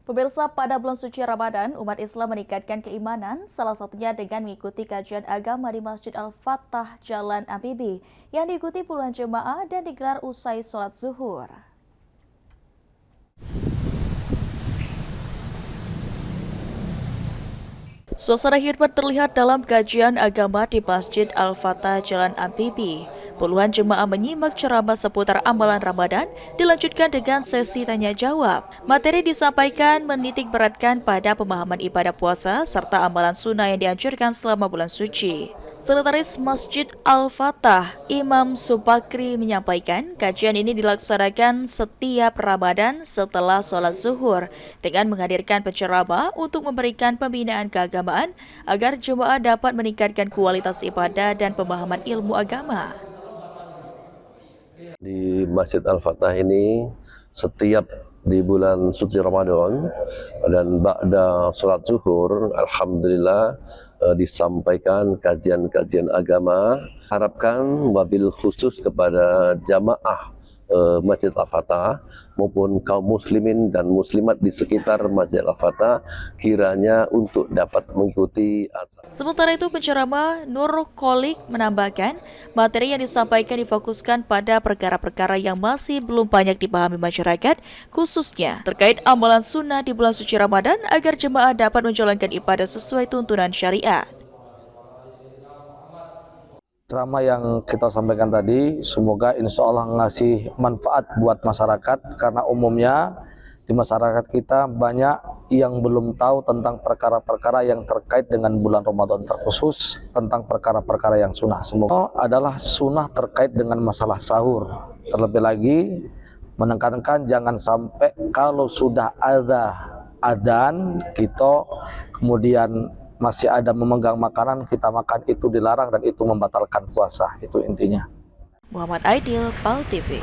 Pemirsa, pada bulan suci Ramadan, umat Islam meningkatkan keimanan, salah satunya dengan mengikuti kajian agama di Masjid Al-Fatah, Jalan Amfibi, yang diikuti puluhan jemaah dan digelar usai sholat zuhur. Suasana khidmat terlihat dalam kajian agama di Masjid Al-Fatah Jalan Amfibi. Puluhan jemaah menyimak ceramah seputar amalan Ramadan, dilanjutkan dengan sesi tanya-jawab. Materi disampaikan menitik beratkan pada pemahaman ibadah puasa serta amalan sunnah yang dianjurkan selama bulan suci. Sekretaris Masjid Al-Fatah, Imam Subakri menyampaikan kajian ini dilaksanakan setiap Ramadan setelah sholat zuhur dengan menghadirkan penceramah untuk memberikan pembinaan keagamaan agar jemaah dapat meningkatkan kualitas ibadah dan pemahaman ilmu agama. Di Masjid Al-Fatah ini setiap di bulan suci Ramadan dan ba'da sholat zuhur, alhamdulillah disampaikan kajian-kajian agama. Harapkan wabil khusus kepada jamaah Masjid Al-Fatah maupun kaum muslimin dan muslimat di sekitar Masjid Al-Fatah kiranya untuk dapat mengikuti azan. Sementara itu, penceramah Nur Kholik menambahkan materi yang disampaikan difokuskan pada perkara-perkara yang masih belum banyak dipahami masyarakat, khususnya terkait amalan sunnah di bulan suci Ramadan agar jemaah dapat menjalankan ibadah sesuai tuntunan syariat. Ceramah yang kita sampaikan tadi semoga insya Allah ngasih manfaat buat masyarakat, karena umumnya di masyarakat kita banyak yang belum tahu tentang perkara-perkara yang terkait dengan bulan Ramadan, terkhusus tentang perkara-perkara yang sunnah. Semoga adalah sunnah terkait dengan masalah sahur. Terlebih lagi menekankan jangan sampai kalau sudah ada adzan kita kemudian masih ada memegang makanan, kita makan, itu dilarang dan itu membatalkan puasa. Itu intinya. Muhammad Aidil, PAL TV.